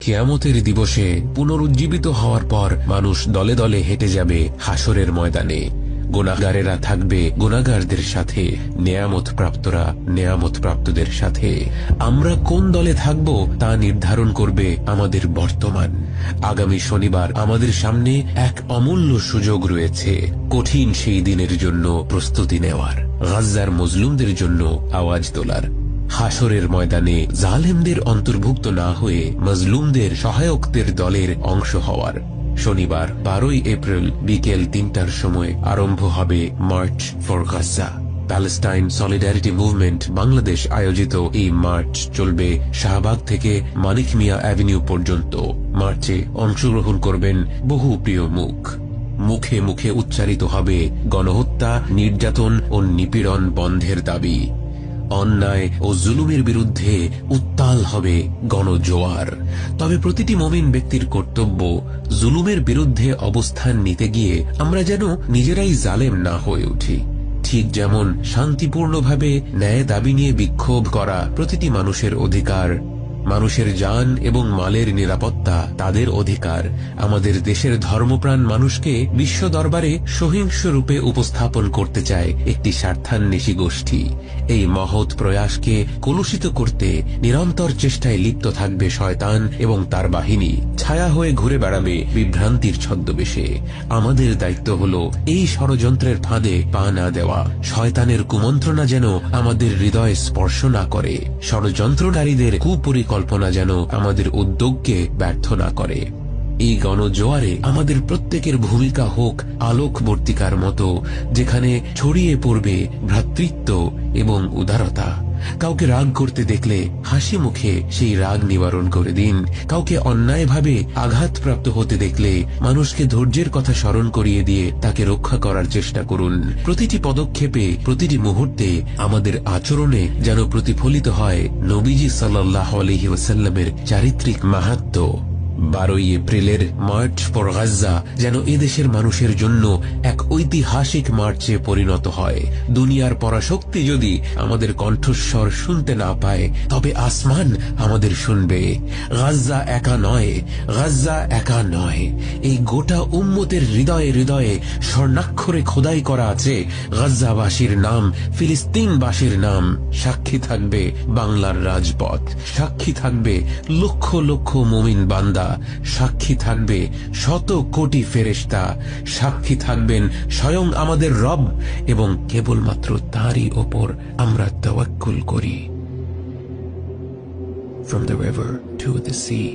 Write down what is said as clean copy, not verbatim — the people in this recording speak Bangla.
কিয়ামতের দিবসে পুনরুজ্জীবিত হওয়ার পর মানুষ দলে দলে হেঁটে যাবে হাসরের ময়দানে। গুনাহগারেরা থাকবে গুনাহগারদের সাথে, নেয়ামত প্রাপ্তরা নেয়ামত প্রাপ্তদের সাথে। আমরা কোন দলে থাকব তা নির্ধারণ করবে আমাদের বর্তমান। আগামী শনিবার আমাদের সামনে এক অমূল্য সুযোগ রয়েছে কঠিন সেই দিনের জন্য প্রস্তুতি নেওয়ার, গাজ্জার মজলুমদের জন্য আওয়াজ তোলার, হাসরের ময়দানে জালেমদের অন্তর্ভুক্ত না হয়ে মজলুমদের সহায়কদের দলের অংশ হওয়ার। শনিবার 12 এপ্রিল বিকেল 3টার সময় আরম্ভ হবে March for Gaza. Palestine solidarity movement Bangladesh আয়োজিত এই মার্চ চলবে শাহবাগ থেকে মানিক মিয়া অ্যাভিনিউ পর্যন্ত। মার্চে অংশগ্রহণ করবেন বহু প্রিয় মুখ। মুখে মুখে উচ্চারিত হবে গণহত্যা, নির্যাতন ও নিপীড়ন বন্ধের দাবি। অন্যায় ও জুলুমের বিরুদ্ধে উত্তাল হবে গণজোয়ার। তবে প্রতিটি মুমিন ব্যক্তির কর্তব্য জুলুমের বিরুদ্ধে অবস্থান নিতে গিয়ে আমরা যেন নিজেরাই জালেম না হয়ে উঠি। ঠিক যেমন শান্তিপূর্ণভাবে ন্যায় দাবি নিয়ে বিক্ষোভ করা প্রতিটি মানুষের অধিকার, মানুষের জান এবং মালের নিরাপত্তা তাদের অধিকার। আমাদের দেশের ধর্মপ্রাণ মানুষকে বিশ্ব দরবারে সহিংস রূপে উপস্থাপন করতে চায় একটি স্বার্থান্বেষী গোষ্ঠী। এই মহৎ প্রয়াসকে কলুষিত করতে নিরন্তর চেষ্টায় লিপ্ত থাকবে শয়তান এবং তার বাহিনী। ছায়া হয়ে ঘুরে বেড়াবে বিভ্রান্তির ছদ্মবেশে। আমাদের দায়িত্ব হলো এই ষড়যন্ত্রের ফাঁদে পা না দেওয়া, শয়তানের কুমন্ত্রণা যেন আমাদের হৃদয়ে স্পর্শ না করে, ষড়যন্ত্রকারীদের কুপরিকল্পনা যেন আমাদের উদ্যোগকে ব্যর্থ না করে। এই গণজোয়ারে আমাদের প্রত্যেকের ভূমিকা হোক আলোকবর্তিকার মতো, যেখানে ছড়িয়ে পড়বে ভ্রাতৃত্ব এবং উদারতা। কাউকে রাগ করতে দেখলে হাসি মুখে সেই রাগ নিবারণ করে দিন। কাউকে অন্যায়ভাবে আঘাতপ্রাপ্ত হতে দেখলে মানুষকে ধৈর্যের কথা স্মরণ করিয়ে দিয়ে তাকে রক্ষা করার চেষ্টা করুন। প্রতিটি পদক্ষেপে, প্রতিটি মুহূর্তে আমাদের আচরণে যেন প্রতিফলিত হয় নবীজি সাল্লাল্লাহু আলাইহি ওয়াসাল্লামের চারিত্রিক মাহাত্ম্য। 12 এপ্রিলের মার্চ ফর গাজ্জা যেন এদেশের মানুষের জন্য এক ঐতিহাসিক মার্চে পরিণত হয়। দুনিয়ার পরাশক্তি যদি আমাদের কণ্ঠস্বর শুনতে না পায়, তবে আসমান আমাদের শুনবে। গাজ্জা একা নয়, গাজ্জা একা নয়। এই গোটা উম্মতের হৃদয়ে হৃদয়ে স্বর্ণাক্ষরে খোদাই করা আছে গাজ্জাবাসীর নাম, ফিলিস্তিনবাসীর নাম। সাক্ষী থাকবে বাংলার রাজপথ, সাক্ষী থাকবে লক্ষ লক্ষ মুমিন বান্দা, সাক্ষী থাকবে শত কোটি ফেরেশতা, সাক্ষী থাকবেন স্বয়ং আমাদের রব, এবং কেবলমাত্র তারই ওপর আমরা তাওয়াক্কুল করি। From the river to the sea.